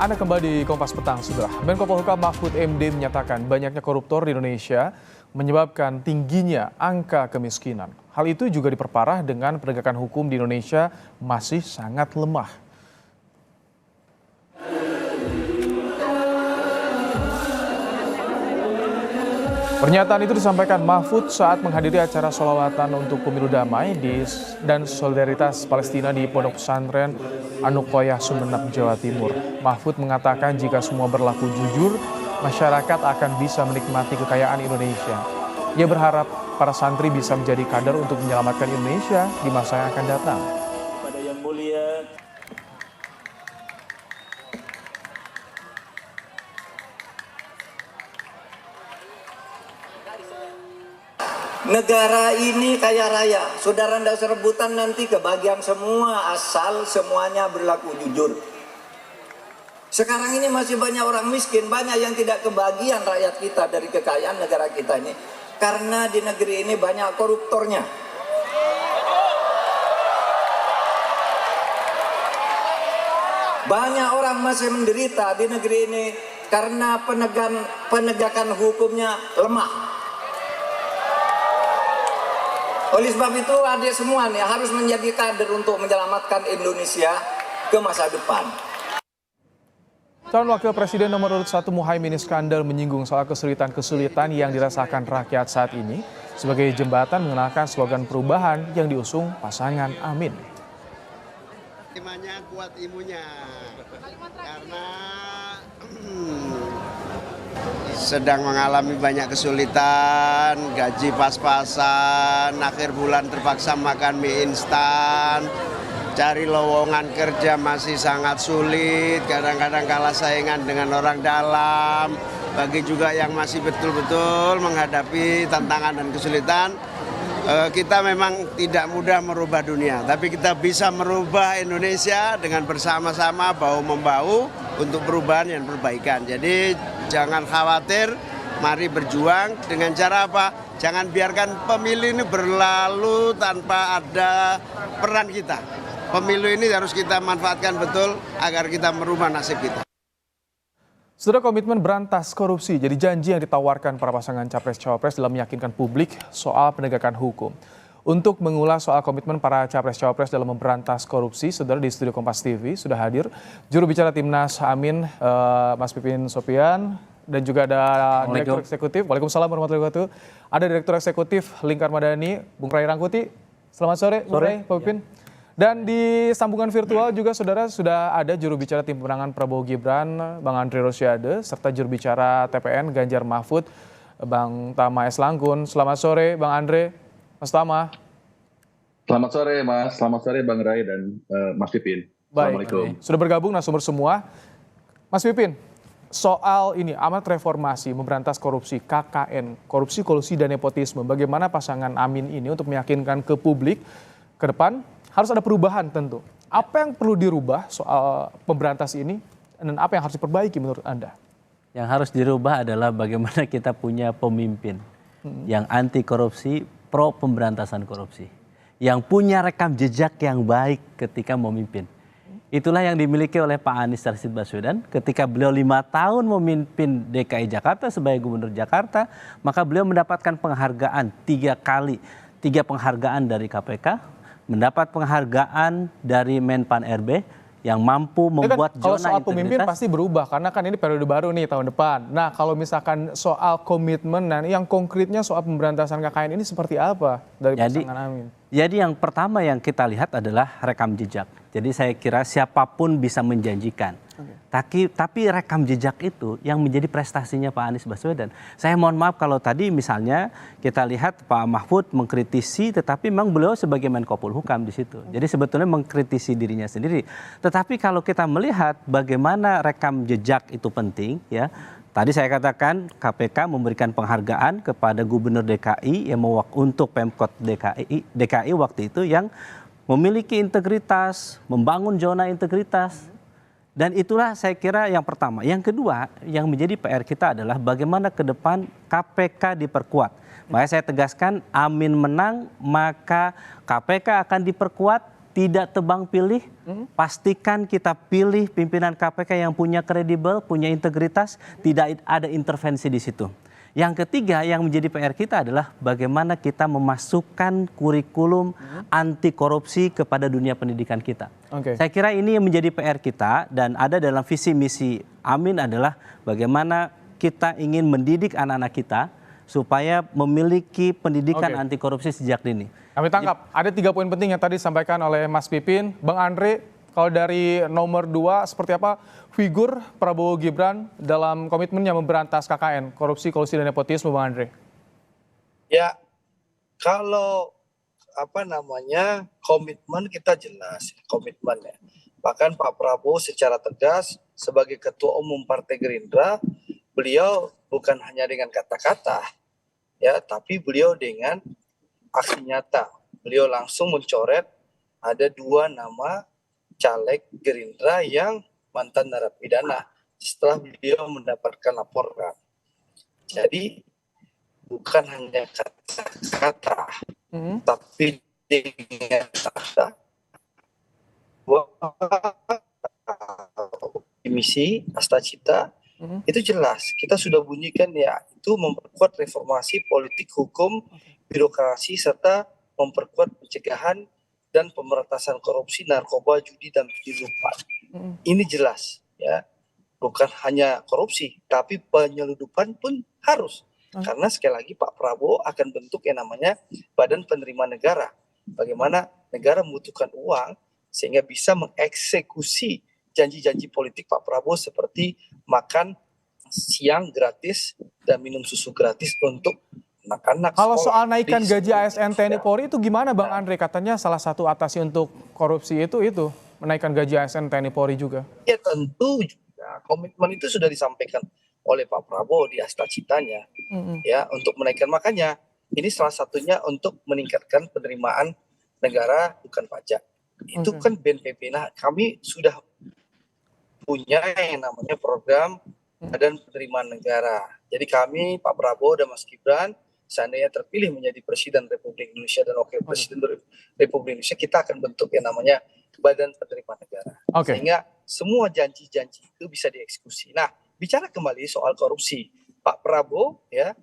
Anda kembali di Kompas Petang, Saudara. Menko Polhukam Mahfud MD menyatakan banyaknya koruptor di Indonesia menyebabkan tingginya angka kemiskinan. Hal itu juga diperparah dengan penegakan hukum di Indonesia masih sangat lemah. Pernyataan itu disampaikan Mahfud saat menghadiri acara sholawatan untuk pemilu damai dan solidaritas Palestina di Pondok Pesantren Anukoyah Sumeneb, Jawa Timur. Mahfud mengatakan jika semua berlaku jujur, masyarakat akan bisa menikmati kekayaan Indonesia. Ia berharap para santri bisa menjadi kader untuk menyelamatkan Indonesia di masa yang akan datang. Pada yang mulia, negara ini kaya raya, saudara ndak usah rebutan nanti kebagian semua asal semuanya berlaku jujur. Sekarang ini masih banyak orang miskin, banyak yang tidak kebagian rakyat kita dari kekayaan negara kita ini. Karena di negeri ini banyak koruptornya. Banyak orang masih menderita di negeri ini karena penegakan hukumnya lemah. Oleh sebab itu adik semua nih harus menjadi kader untuk menyelamatkan Indonesia ke masa depan. Calon Wakil Presiden nomor urut 1 Muhaimin Iskandar menyinggung soal kesulitan-kesulitan yang dirasakan rakyat saat ini sebagai jembatan mengenalkan slogan perubahan yang diusung pasangan Amin. Timanya kuat imunya karena sedang mengalami banyak kesulitan, gaji pas-pasan, akhir bulan terpaksa makan mie instan, cari lowongan kerja masih sangat sulit, kadang-kadang kalah saingan dengan orang dalam. Bagi juga yang masih betul-betul menghadapi tantangan dan kesulitan, kita memang tidak mudah merubah dunia, tapi kita bisa merubah Indonesia dengan bersama-sama bahu-membahu untuk perubahan dan perbaikan. Jadi jangan khawatir, mari berjuang dengan cara apa? Jangan biarkan pemilu ini berlalu tanpa ada peran kita. Pemilu ini harus kita manfaatkan betul agar kita merubah nasib kita. Saudara, komitmen berantas korupsi jadi janji yang ditawarkan para pasangan Capres-Cawapres dalam meyakinkan publik soal penegakan hukum. Untuk mengulas soal komitmen para Capres-Cawapres dalam memberantas korupsi, saudara, di studio Kompas TV sudah hadir juru bicara Timnas Amin, Mas Pipin Sopian, dan juga ada Direktur Eksekutif, Waalaikumsalam warahmatullahi wabarakatuh, ada Direktur Eksekutif Lingkar Madani, Bung Ray Rangkuti. Selamat sore, Bung Ray, Pak Pipin. Dan di sambungan virtual juga saudara sudah ada juru bicara tim pemenangan Prabowo Gibran, Bang Andre Rosiade, serta juru bicara TPN Ganjar Mahfud, Bang Tama S. Langkun. Selamat sore Bang Andre, Mas Tama. Selamat sore Mas, selamat sore Bang Ray dan Mas Pipin. Assalamualaikum. Sudah bergabung narasumber semua. Mas Pipin, soal ini amanat reformasi memberantas korupsi, KKN, korupsi, kolusi dan nepotisme, bagaimana pasangan Amin ini untuk meyakinkan ke publik ke depan harus ada perubahan tentu. Apa yang perlu dirubah soal pemberantas ini dan apa yang harus diperbaiki menurut Anda? Yang harus dirubah adalah bagaimana kita punya pemimpin yang anti korupsi, pro pemberantasan korupsi. Yang punya rekam jejak yang baik ketika memimpin. Itulah yang dimiliki oleh Pak Anies Rashid Baswedan ketika beliau 5 tahun memimpin DKI Jakarta sebagai Gubernur Jakarta, maka beliau mendapatkan penghargaan 3 kali. 3 penghargaan dari KPK, mendapat penghargaan dari Menpan RB yang mampu membuat kan, kalau zona soal pemimpin pasti berubah karena kan ini periode baru nih tahun depan. Nah, kalau misalkan soal komitmen dan yang konkretnya soal pemberantasan KKN ini seperti apa dari pasangan Amin? Jadi yang pertama yang kita lihat adalah rekam jejak. Jadi saya kira siapapun bisa menjanjikan. Tapi rekam jejak itu yang menjadi prestasinya Pak Anies Baswedan. Saya mohon maaf kalau tadi misalnya kita lihat Pak Mahfud mengkritisi, tetapi memang beliau sebagai Menko Polhukam di situ. Jadi sebetulnya mengkritisi dirinya sendiri. Tetapi kalau kita melihat bagaimana rekam jejak itu penting, ya. Tadi saya katakan KPK memberikan penghargaan kepada Gubernur DKI yang untuk Pemkot DKI waktu itu yang memiliki integritas, membangun zona integritas. Dan itulah saya kira yang pertama. Yang kedua yang menjadi PR kita adalah bagaimana ke depan KPK diperkuat. Makanya saya tegaskan Amin menang maka KPK akan diperkuat, tidak tebang pilih, pastikan kita pilih pimpinan KPK yang punya kredibel, punya integritas, tidak ada intervensi di situ. Yang ketiga yang menjadi PR kita adalah bagaimana kita memasukkan kurikulum anti korupsi kepada dunia pendidikan kita. Saya kira ini yang menjadi PR kita dan ada dalam visi misi Amin adalah bagaimana kita ingin mendidik anak-anak kita supaya memiliki pendidikan anti korupsi sejak dini. Kami tangkap, ada 3 poin penting yang tadi disampaikan oleh Mas Pipin. Bang Andre, kalau dari nomor 2, seperti apa figur Prabowo Gibran dalam komitmennya memberantas KKN, korupsi, kolusi, dan nepotisme, Bang Andre? Ya, kalau komitmen kita jelas, komitmennya. Bahkan Pak Prabowo secara tegas sebagai Ketua Umum Partai Gerindra, beliau bukan hanya dengan kata-kata, ya, tapi beliau dengan aksi nyata. Beliau langsung mencoret ada 2 nama caleg Gerindra yang mantan narapidana setelah beliau mendapatkan laporan. Jadi bukan hanya kata-kata, tapi dengan kata misi Astacita itu jelas. Kita sudah bunyikan ya, itu memperkuat reformasi politik, hukum, birokrasi, serta memperkuat pencegahan dan pemberantasan korupsi, narkoba, judi, dan penyelundupan. Ini jelas, ya, bukan hanya korupsi, tapi penyeludupan pun harus. Karena sekali lagi Pak Prabowo akan bentuk yang namanya Badan Penerima Negara. Bagaimana negara membutuhkan uang sehingga bisa mengeksekusi janji-janji politik Pak Prabowo seperti makan siang gratis dan minum susu gratis untuk anak-anak. Kalau soal naikkan gaji ASN TNI Polri itu gimana Bang Andre? Katanya salah satu atasi untuk korupsi itu menaikkan gaji ASN TNI Polri juga. Ya tentu juga komitmen itu sudah disampaikan oleh Pak Prabowo di Astacitanya, ya, untuk menaikkan. Makanya ini salah satunya untuk meningkatkan penerimaan negara bukan pajak. Itu kan BNPB. Nah, kami sudah punya yang namanya program Badan Penerimaan Negara. Jadi kami, Pak Prabowo dan Mas Gibran, seandainya terpilih menjadi Presiden Republik Indonesia dan Wakil Presiden Republik Indonesia, kita akan bentuk yang namanya Badan Penerimaan Negara. Sehingga semua janji-janji itu bisa dieksekusi. Nah, bicara kembali soal korupsi, Pak Prabowo, ya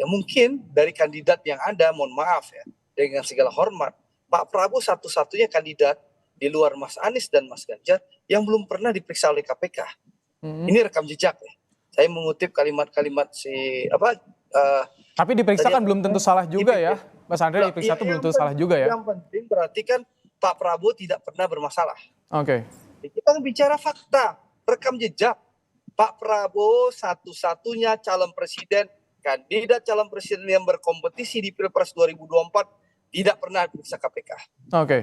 mungkin dari kandidat yang ada, mohon maaf ya, dengan segala hormat, Pak Prabowo satu-satunya kandidat di luar Mas Anies dan Mas Ganjar yang belum pernah diperiksa oleh KPK. Ini rekam jejak ya. Saya mengutip kalimat-kalimat tapi diperiksa kan belum tentu salah juga ya. Mas Andre diperiksa itu belum tentu salah juga ya. Yang penting berarti kan Pak Prabowo tidak pernah bermasalah. Kita bicara fakta, rekam jejak. Pak Prabowo satu-satunya calon presiden, kandidat calon presiden yang berkompetisi di Pilpres 2024 tidak pernah diperiksa KPK.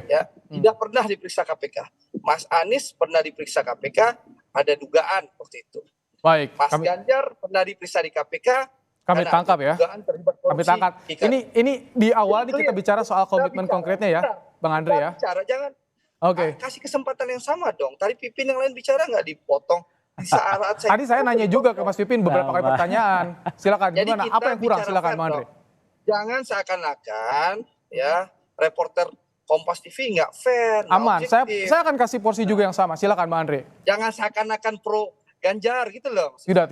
Ya, tidak pernah diperiksa KPK. Mas Anies pernah diperiksa KPK, ada dugaan waktu itu. Baik. Mas Ganjar pernah diperiksa di KPK. Kami tangkap ya. Kami tangkap. Ini di awal nih kita bicara soal komitmen konkretnya ya, Bang Andre ya. Jangan. Kasih kesempatan yang sama dong. Tadi Pipin yang lain bicara nggak dipotong. Tadi saya nanya juga ke Mas Pipin beberapa kali pertanyaan. Silakan, gimana? Apa yang kurang? Silakan, Bang Andre. Jangan seakan-akan ya reporter Kompas TV nggak fair. Aman. Saya akan kasih porsi juga yang sama. Silakan, Bang Andre. Jangan seakan-akan pro Ganjar gitu loh. Tidak.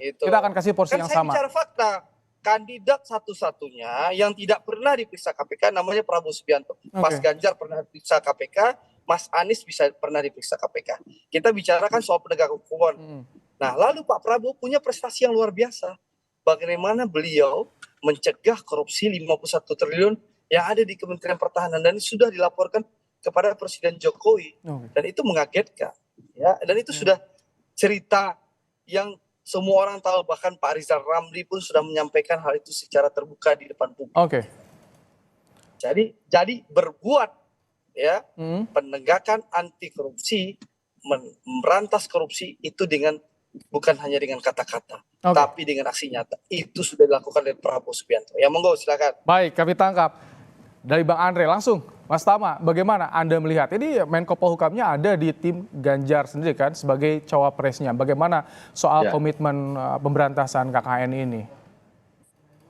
Gitu. Kita akan kasih porsi yang sama. Saya bicara fakta. Kandidat satu-satunya yang tidak pernah diperiksa KPK namanya Prabowo Subianto. Mas Ganjar pernah diperiksa KPK, Mas Anies pernah diperiksa KPK. Kita bicarakan soal penegak hukum. Nah, lalu Pak Prabowo punya prestasi yang luar biasa. Bagaimana beliau mencegah korupsi 51 triliun yang ada di Kementerian Pertahanan dan sudah dilaporkan kepada Presiden Jokowi. Dan itu mengagetkan. Ya, dan itu sudah cerita yang semua orang tahu, bahkan Pak Rizal Ramli pun sudah menyampaikan hal itu secara terbuka di depan publik. Jadi berbuat ya penegakan anti korupsi, memberantas korupsi itu dengan bukan hanya dengan kata-kata, tapi dengan aksi nyata. Itu sudah dilakukan oleh Prabowo Subianto. Ya monggo silakan. Baik, kami tangkap. Dari Bang Andre langsung, Mas Tama, bagaimana Anda melihat? Ini Menko Polhukamnya ada di tim Ganjar sendiri kan sebagai cawapresnya. Bagaimana soal komitmen pemberantasan KKN ini?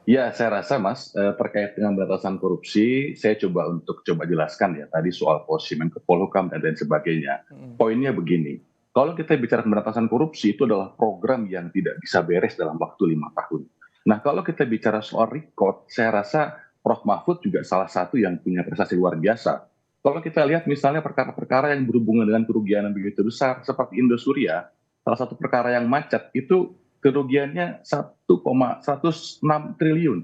Ya, saya rasa Mas, terkait dengan pemberantasan korupsi, saya coba jelaskan ya tadi soal posisi Menko Polhukam dan lain sebagainya. Poinnya begini, kalau kita bicara pemberantasan korupsi itu adalah program yang tidak bisa beres dalam waktu 5 tahun. Nah, kalau kita bicara soal record, saya rasa Prof. Mahfud juga salah satu yang punya prestasi luar biasa. Kalau kita lihat misalnya perkara-perkara yang berhubungan dengan kerugian yang begitu besar seperti Indosuria, salah satu perkara yang macet itu kerugiannya 1,106 triliun,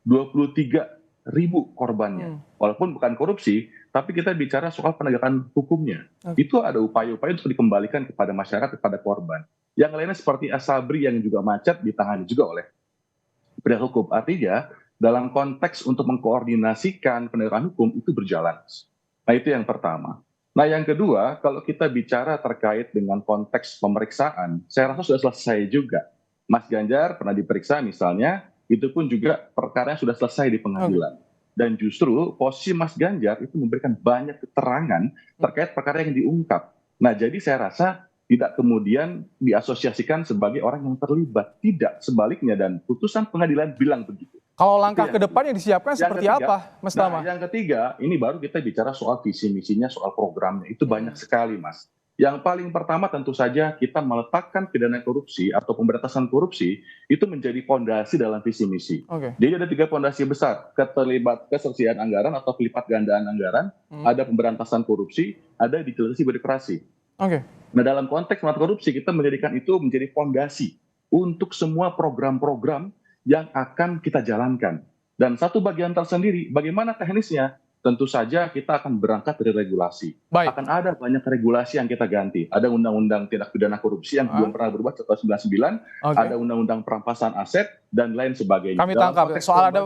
23.000 korbannya. Walaupun bukan korupsi, tapi kita bicara soal penegakan hukumnya. Itu ada upaya-upaya untuk dikembalikan kepada masyarakat, kepada korban. Yang lainnya seperti Asabri yang juga macet ditangani juga oleh penegak hukum. Artinya dalam konteks untuk mengkoordinasikan penegakan hukum itu berjalan. Nah, itu yang pertama. Nah, yang kedua, kalau kita bicara terkait dengan konteks pemeriksaan, saya rasa sudah selesai juga. Mas Ganjar pernah diperiksa misalnya, itu pun juga perkara yang sudah selesai di pengadilan. Dan justru posisi Mas Ganjar itu memberikan banyak keterangan terkait perkara yang diungkap. Nah, jadi saya rasa tidak kemudian diasosiasikan sebagai orang yang terlibat. Tidak, sebaliknya, dan putusan pengadilan bilang begitu. Kalau langkah ke depan yang disiapkan seperti apa, Mas Tama? Yang ketiga, ini baru kita bicara soal visi misinya, soal programnya. Itu banyak sekali, Mas. Yang paling pertama tentu saja kita meletakkan pidana korupsi atau pemberantasan korupsi itu menjadi fondasi dalam visi misi. Jadi ada 3 fondasi besar, ketersediaan anggaran atau pelipat gandaan anggaran, ada pemberantasan korupsi, ada digitalisasi birokrasi. Nah, dalam konteks pemberantasan korupsi kita menjadikan itu menjadi fondasi untuk semua program-program yang akan kita jalankan. Dan satu bagian tersendiri, bagaimana teknisnya? Tentu saja kita akan berangkat dari regulasi. Akan ada banyak regulasi yang kita ganti. Ada undang-undang tindak pidana korupsi yang belum pernah berubah setelah 99, ada undang-undang perampasan aset, dan lain sebagainya. Kami tangkap, soal ada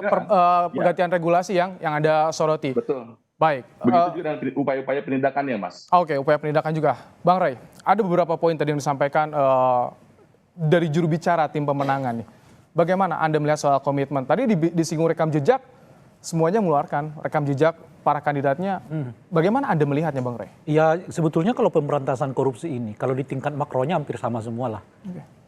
pergantian regulasi yang Anda soroti. Betul. Baik. Begitu juga dengan upaya-upaya penindakannya, Mas. Oke, upaya penindakan juga. Bang Ray, ada beberapa poin tadi yang disampaikan dari juru bicara tim pemenangan nih. Bagaimana Anda melihat soal komitmen? Tadi disinggung rekam jejak, semuanya mengeluarkan rekam jejak para kandidatnya. Bagaimana Anda melihatnya, Bang Ray? Ya, sebetulnya kalau pemberantasan korupsi ini, kalau di tingkat makronya hampir sama semua lah.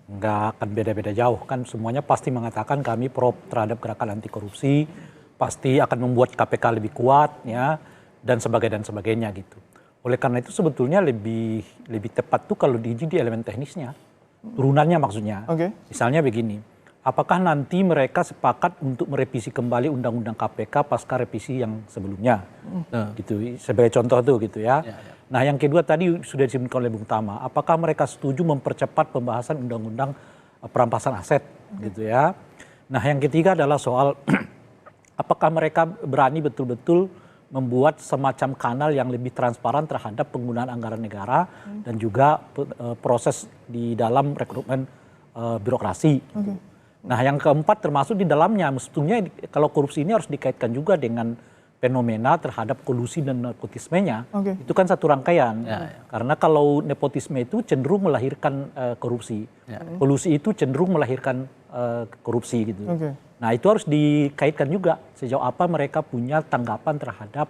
Nggak akan beda-beda jauh kan. Semuanya pasti mengatakan kami pro terhadap gerakan anti korupsi, pasti akan membuat KPK lebih kuat, ya, dan sebagainya gitu. Oleh karena itu sebetulnya lebih tepat tuh kalau diuji di elemen teknisnya, turunannya maksudnya. Misalnya begini. Apakah nanti mereka sepakat untuk merevisi kembali undang-undang KPK pasca revisi yang sebelumnya? Gitu, sebagai contoh tuh gitu ya. Nah, yang kedua tadi sudah disebutkan oleh Bung Tama, apakah mereka setuju mempercepat pembahasan undang-undang perampasan aset gitu ya. Nah, yang ketiga adalah soal apakah mereka berani betul-betul membuat semacam kanal yang lebih transparan terhadap penggunaan anggaran negara dan juga proses di dalam rekrutmen birokrasi. Nah, yang keempat termasuk di dalamnya, mestinya kalau korupsi ini harus dikaitkan juga dengan fenomena terhadap kolusi dan nepotismenya. Itu kan satu rangkaian. Karena kalau nepotisme itu cenderung melahirkan korupsi. Kolusi itu cenderung melahirkan korupsi gitu. Nah, itu harus dikaitkan juga sejauh apa mereka punya tanggapan terhadap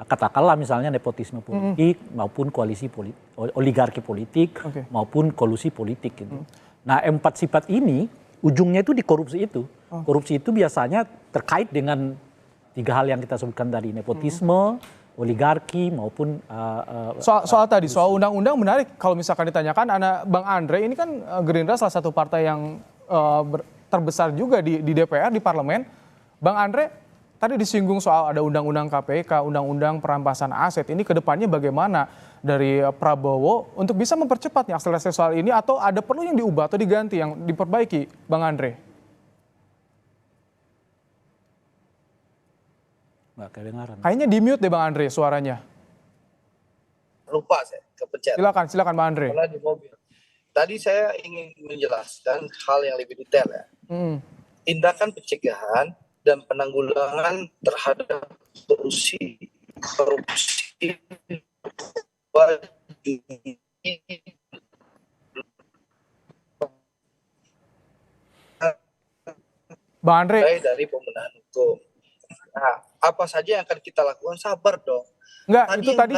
katakanlah misalnya nepotisme politik maupun koalisi politik, oligarki politik maupun kolusi politik gitu. Nah, 4 sifat ini ujungnya itu di korupsi itu. Korupsi itu biasanya terkait dengan 3 hal yang kita sebutkan tadi, nepotisme, oligarki maupun soal tadi soal undang-undang menarik kalau misalkan ditanyakan Bang Andre ini kan Gerindra salah satu partai yang terbesar juga di DPR, di parlemen. Bang Andre tadi disinggung soal ada undang-undang KPK, undang-undang perampasan aset. Ini kedepannya bagaimana dari Prabowo untuk bisa mempercepatnya akselerasi soal ini, atau ada perlu yang diubah atau diganti, yang diperbaiki, Bang Andre? Nggak kedengaran. Kayaknya di mute deh Bang Andre suaranya. Lupa saya, kepencet. Silakan Bang Andre. Karena di mobil. Tadi saya ingin menjelaskan hal yang lebih detail ya. Tindakan pencegahan dan penanggulangan terhadap korupsi Bang Andre dari pembenahan hukum. Nah, apa saja yang akan kita lakukan? Sabar dong. Enggak, itu tadi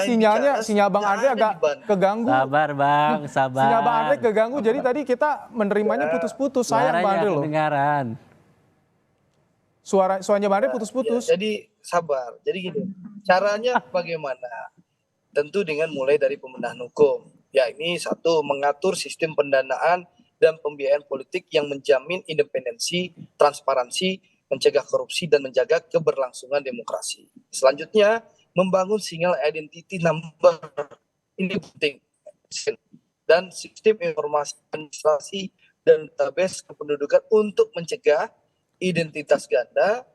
sinyal Bang Andre agak keganggu. Sabar Bang, sabar. Sinyal Bang Andre keganggu, jadi tadi kita menerimanya putus-putus. Sayang Bang Andre loh. Kedengaran. Suaranya Bang Andre putus-putus. Ya, jadi sabar. Jadi gini, caranya bagaimana? Tentu dengan mulai dari pembenahan hukum. Ya, ini satu, mengatur sistem pendanaan dan pembiayaan politik yang menjamin independensi, transparansi, mencegah korupsi dan menjaga keberlangsungan demokrasi. Selanjutnya, membangun single identity number. Ini penting. Dan sistem informasi administrasi dan database kependudukan untuk mencegah identitas ganda,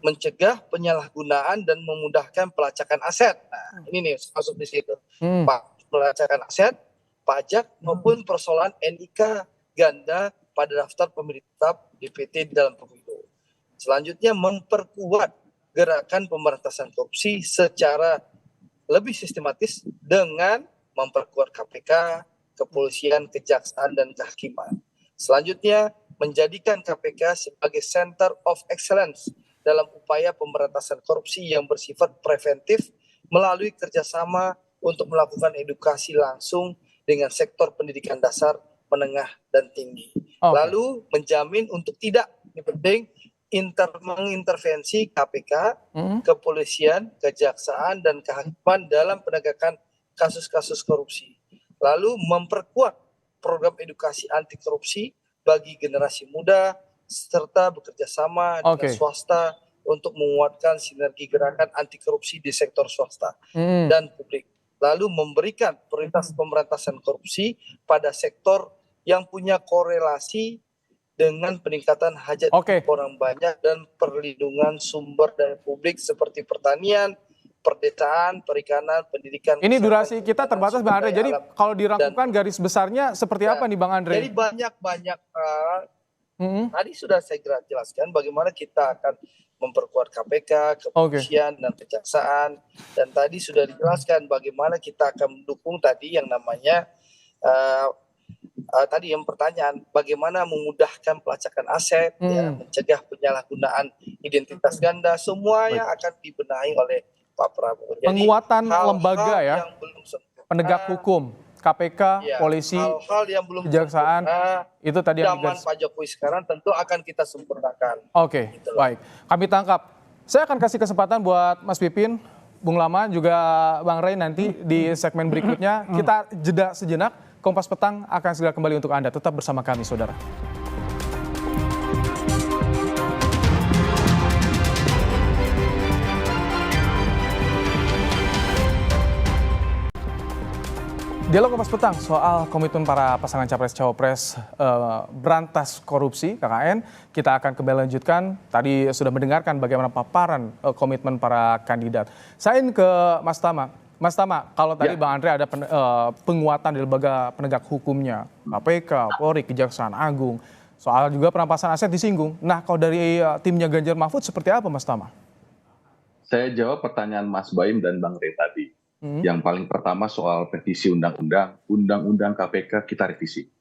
mencegah penyalahgunaan dan memudahkan pelacakan aset. Nah, ini nih masuk di situ. Pelacakan aset, pajak maupun persoalan NIK ganda pada daftar pemilih tetap DPT di dalam pemilu. Selanjutnya memperkuat gerakan pemberantasan korupsi secara lebih sistematis dengan memperkuat KPK, kepolisian, kejaksaan, dan kehakiman. Selanjutnya, menjadikan KPK sebagai Center of Excellence dalam upaya pemberantasan korupsi yang bersifat preventif melalui kerjasama untuk melakukan edukasi langsung dengan sektor pendidikan dasar, menengah, dan tinggi. Lalu menjamin untuk tidak, ini penting, mengintervensi KPK, kepolisian, kejaksaan, dan kehakiman dalam penegakan kasus-kasus korupsi. Lalu memperkuat program edukasi anti korupsi bagi generasi muda serta bekerja sama dengan swasta untuk menguatkan sinergi gerakan anti korupsi di sektor swasta dan publik. Lalu memberikan prioritas pemberantasan korupsi pada sektor yang punya korelasi dengan peningkatan hajat orang banyak dan perlindungan sumber daya publik seperti pertanian, perdesaan, perikanan, pendidikan. Ini durasi kita terbatas Bang Andre. Jadi kalau dirangkumkan garis besarnya seperti apa nih Bang Andre? Jadi banyak tadi sudah saya jelaskan bagaimana kita akan memperkuat KPK, kepolisian, dan kejaksaan. Dan tadi sudah dijelaskan bagaimana kita akan mendukung tadi yang namanya tadi yang pertanyaan bagaimana memudahkan pelacakan aset, ya, mencegah penyalahgunaan identitas ganda, semuanya akan dibenahi oleh Pak Prabowo. Jadi, penguatan lembaga ya, yang belum sempurna, penegak hukum, KPK, polisi, hal-hal yang belum kejaksaan, sempurna, itu tadi yang zaman Pak Jokowi sekarang tentu akan kita sempurnakan. Gitu baik. Kami tangkap. Saya akan kasih kesempatan buat Mas Pipin, Bung Lama, juga Bang Ray nanti di segmen berikutnya. Kita jeda sejenak. Kompas Petang akan segera kembali untuk Anda. Tetap bersama kami, saudara. Dialog Kompas Petang soal komitmen para pasangan Capres-Cawapres berantas korupsi KKN. Kita akan kembali lanjutkan. Tadi sudah mendengarkan bagaimana paparan komitmen para kandidat. Saya ingin ke Mas Tama. Mas Tama, kalau tadi Bang Andre ada penguatan di lembaga penegak hukumnya, KPK, Polri, Kejaksaan Agung. Soal juga perampasan aset disinggung. Nah, kalau dari timnya Ganjar Mahfud seperti apa Mas Tama? Saya jawab pertanyaan Mas Baim dan Bang Ray tadi. Yang paling pertama soal revisi undang-undang KPK kita revisi.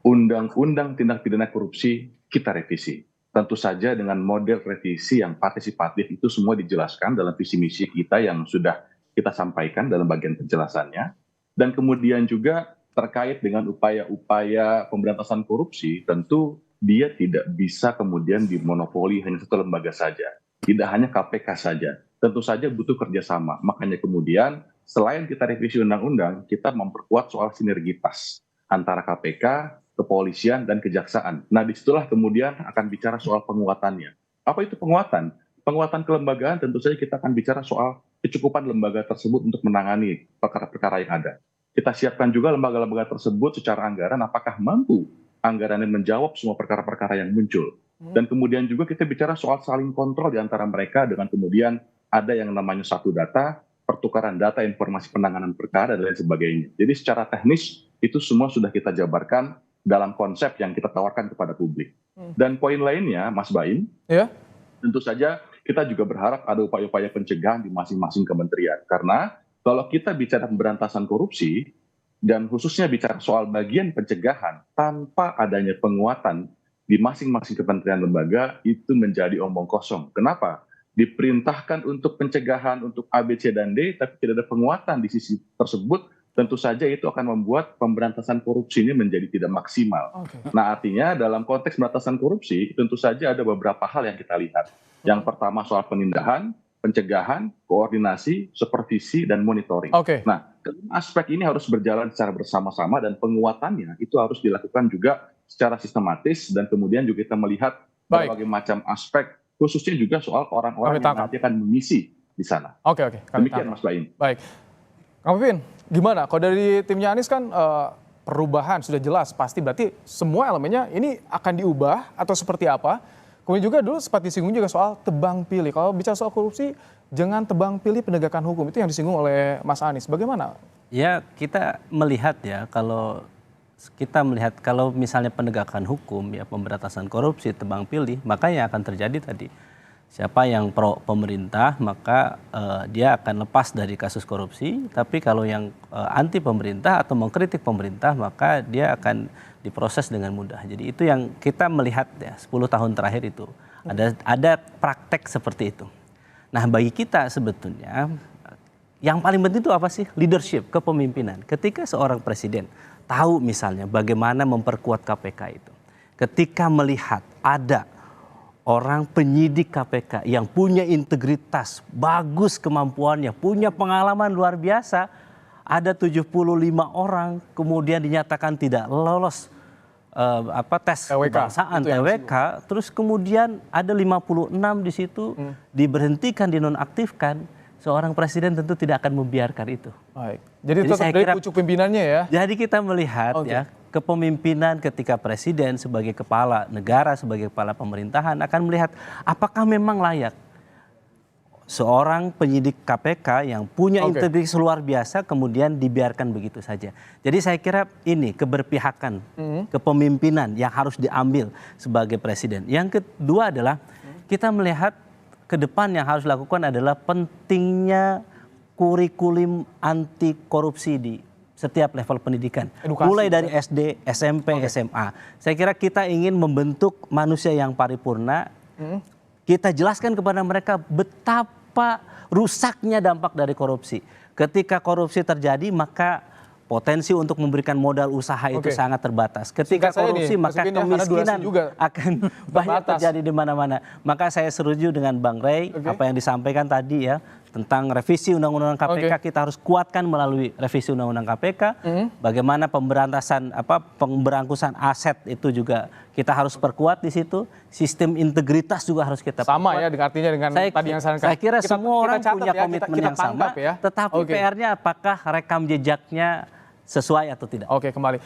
Undang-undang tindak pidana korupsi kita revisi. Tentu saja dengan model revisi yang partisipatif itu semua dijelaskan dalam visi misi kita yang sudah kita sampaikan dalam bagian penjelasannya. Dan kemudian juga terkait dengan upaya-upaya pemberantasan korupsi, tentu dia tidak bisa kemudian dimonopoli hanya satu lembaga saja. Tidak hanya KPK saja. Tentu saja butuh kerjasama. Makanya kemudian selain kita revisi undang-undang, kita memperkuat soal sinergitas antara KPK, kepolisian, dan kejaksaan. Nah, disitulah kemudian akan bicara soal penguatannya. Apa itu penguatan? Penguatan kelembagaan tentu saja kita akan bicara soal kecukupan lembaga tersebut untuk menangani perkara-perkara yang ada. Kita siapkan juga lembaga-lembaga tersebut secara anggaran apakah mampu anggarannya menjawab semua perkara-perkara yang muncul. Dan kemudian juga kita bicara soal saling kontrol di antara mereka dengan kemudian ada yang namanya satu data, pertukaran data, informasi penanganan perkara, dan lain sebagainya. Jadi secara teknis itu semua sudah kita jabarkan dalam konsep yang kita tawarkan kepada publik. Dan poin lainnya, Mas Baim, tentu saja kita juga berharap ada upaya-upaya pencegahan di masing-masing kementerian. Karena kalau kita bicara pemberantasan korupsi, dan khususnya bicara soal bagian pencegahan, tanpa adanya penguatan di masing-masing kementerian lembaga, itu menjadi omong kosong. Kenapa? Diperintahkan untuk pencegahan untuk A, B, C, dan D, tapi tidak ada penguatan di sisi tersebut, tentu saja itu akan membuat pemberantasan korupsi ini menjadi tidak maksimal. Nah, artinya dalam konteks pemberantasan korupsi, tentu saja ada beberapa hal yang kita lihat. Yang pertama soal penindakan, pencegahan, koordinasi, supervisi, dan monitoring. Nah, aspek ini harus berjalan secara bersama-sama dan penguatannya itu harus dilakukan juga secara sistematis dan kemudian juga kita melihat berbagai macam aspek, khususnya juga soal orang-orang yang nanti akan mengisi di sana. Demikian Mas Baim. Baik. Kang Pipin, gimana? Kalau dari timnya Anies kan perubahan sudah jelas, pasti berarti semua elemennya ini akan diubah atau seperti apa? Kemudian juga dulu sempat disinggung juga soal tebang pilih. Kalau bicara soal korupsi, jangan tebang pilih penegakan hukum. Itu yang disinggung oleh Mas Anies. Bagaimana? Ya, kita melihat ya, kalau misalnya penegakan hukum, ya pemberantasan korupsi, tebang pilih, maka yang akan terjadi tadi. Siapa yang pro pemerintah, maka dia akan lepas dari kasus korupsi. Tapi kalau yang anti pemerintah atau mengkritik pemerintah, maka dia akan diproses dengan mudah. Jadi itu yang kita melihat ya 10 tahun terakhir itu. Ada praktek seperti itu. Nah, bagi kita sebetulnya yang paling penting itu apa sih? Leadership, kepemimpinan. Ketika seorang presiden tahu misalnya bagaimana memperkuat KPK itu. Ketika melihat ada orang penyidik KPK yang punya integritas, bagus kemampuannya, punya pengalaman luar biasa, ada 75 orang kemudian dinyatakan tidak lolos tes kebangsaan TWK, terus kemudian ada 56 di situ diberhentikan, dinonaktifkan. Seorang presiden tentu tidak akan membiarkan itu. Baik. Jadi tetap dari pucuk pimpinannya ya. Jadi kita melihat ya kepemimpinan ketika presiden sebagai kepala negara, sebagai kepala pemerintahan akan melihat apakah memang layak seorang penyidik KPK yang punya integritas luar biasa kemudian dibiarkan begitu saja. Jadi saya kira ini keberpihakan, kepemimpinan yang harus diambil sebagai presiden. Yang kedua adalah kita melihat ke depan yang harus dilakukan adalah pentingnya kurikulum anti korupsi di setiap level pendidikan. Mulai dari SD, SMP, SMA. Saya kira kita ingin membentuk manusia yang paripurna. Kita jelaskan kepada mereka betapa rusaknya dampak dari korupsi. Ketika korupsi terjadi maka potensi untuk memberikan modal usaha itu sangat terbatas. Ketika korupsi maka kemiskinan akan banyak terjadi di mana-mana. Maka saya setuju dengan Bang Rey apa yang disampaikan tadi ya tentang revisi Undang-Undang KPK. Kita harus kuatkan melalui revisi Undang-Undang KPK. Bagaimana pemberantasan pemberangusan aset itu juga kita harus perkuat di situ. Sistem integritas juga harus kita perkuat. Sama ya artinya dengan tadi yang saya kira semua orang punya komitmen yang sama. Tetapi PR-nya apakah rekam jejaknya sesuai atau tidak. Kembali.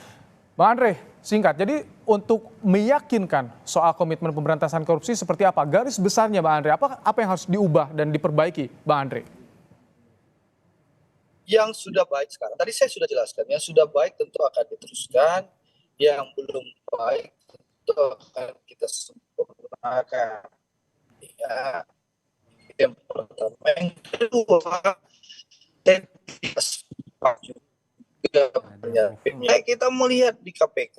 Bang Andre, singkat. Jadi untuk meyakinkan soal komitmen pemberantasan korupsi seperti apa? Garis besarnya Bang Andre, apa yang harus diubah dan diperbaiki Bang Andre? Yang sudah baik sekarang, tadi saya sudah jelaskan, yang sudah baik tentu akan diteruskan, yang belum baik tentu akan kita sempurnakan. Ya, yang pertama. Yang kedua, kita melihat di KPK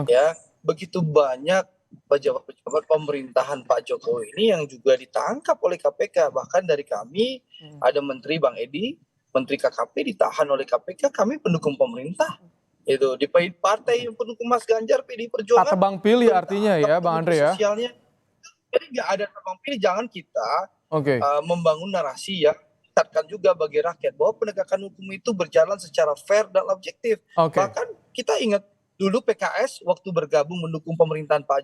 ya begitu banyak pejabat-pejabat pemerintahan Pak Jokowi ini yang juga ditangkap oleh KPK. Bahkan dari kami ada Menteri Bang Edi, Menteri KKP ditahan oleh KPK. Kami pendukung pemerintah itu di partai yang pendukung Mas Ganjar, PD Perjuangan. Tebang pilih artinya ya Bang Andre ya. Sosialnya. Jadi nggak ada tebang pilih. Jangan kita membangun narasi yang mengingatkan juga bagi rakyat bahwa penegakan hukum itu berjalan secara fair dan objektif. Bahkan kita ingat dulu PKS waktu bergabung mendukung pemerintahan Pak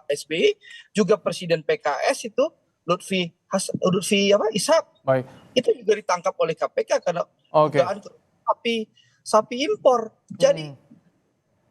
SBY, juga Presiden PKS itu Lutfi Ishak. Itu juga ditangkap oleh KPK karena dugaan sapi impor. Jadi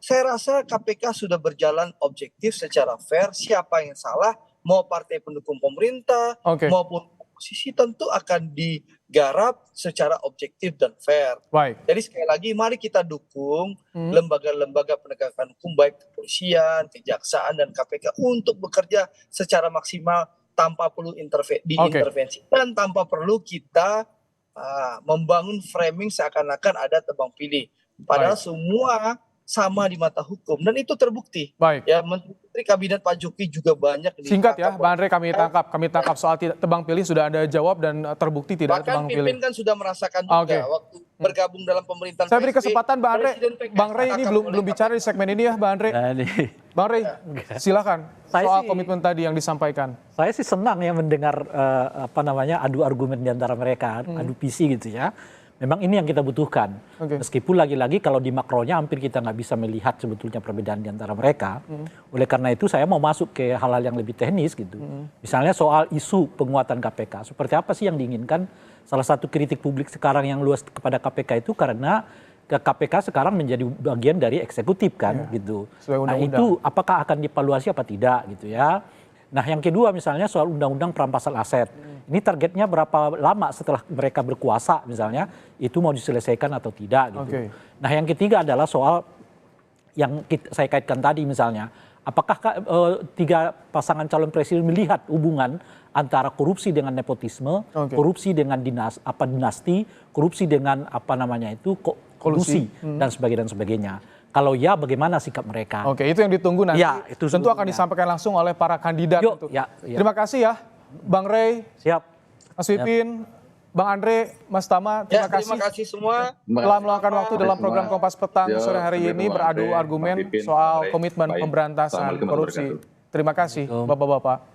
saya rasa KPK sudah berjalan objektif secara fair. Siapa yang salah, mau partai pendukung pemerintah maupun oposisi tentu akan digarap secara objektif dan fair. Jadi sekali lagi mari kita dukung lembaga-lembaga penegakan hukum baik kepolisian, kejaksaan dan KPK untuk bekerja secara maksimal tanpa perlu diintervensi dan tanpa perlu kita membangun framing seakan-akan ada tebang pilih. Padahal semua sama di mata hukum dan itu terbukti. Baik. Ya, Menteri Kabinet Pak Jokowi juga banyak Singkat ya, ditangkap. Bang Andre, kami tangkap soal tebang pilih sudah Anda jawab dan terbukti tidak ada tebang Bahkan pilih. Pipin kan sudah merasakan juga Oke. waktu bergabung dalam pemerintahan. Saya beri PSB, kesempatan Bang Andre. Presiden PKS Bang Rey ini ditangkap belum oleh bicara di segmen ini ya, Bang Andre. Nah, ini. Bang Rey, silakan Saya soal sih- komitmen tadi yang disampaikan. Saya sih senang ya mendengar adu argumen di antara mereka, adu visi gitu ya. Memang ini yang kita butuhkan. Oke. Meskipun lagi-lagi kalau di makronya hampir kita nggak bisa melihat sebetulnya perbedaan di antara mereka. Oleh karena itu saya mau masuk ke hal-hal yang lebih teknis gitu. Misalnya soal isu penguatan KPK. Seperti apa sih yang diinginkan? Salah satu kritik publik sekarang yang luas kepada KPK itu karena KPK sekarang menjadi bagian dari eksekutif kan gitu. Sesuai Nah undang-undang. itu apakah akan dievaluasi apa tidak gitu ya. Nah yang kedua misalnya soal undang-undang perampasan aset. Ini targetnya berapa lama setelah mereka berkuasa misalnya itu mau diselesaikan atau tidak gitu. Oke. Nah yang ketiga adalah soal yang saya kaitkan tadi misalnya. Apakah tiga pasangan calon presiden melihat hubungan antara korupsi dengan nepotisme, Oke. korupsi dengan dinasti, korupsi dengan kolusi dan sebagainya. Kalau ya bagaimana sikap mereka? Oke, itu yang ditunggu nanti. Ya, itu Tentu akan sebetulnya. disampaikan langsung oleh para kandidat. Yuk, tentu. ya, ya. Terima kasih ya, Bang Rey, Siap. Mas Pipin, Bang Andre, Mas Tama, Ya, terima terima kasih semua. telah meluangkan waktu dalam program semua. Kompas Petang Yo, sore hari sampai ini ketemu, beradu Andre, argumen Bang Pipin, soal Bang Rey. komitmen Baik. pemberantasan Assalamualaikum korupsi. warahmatullahi Terima kasih, Bapak-Bapak.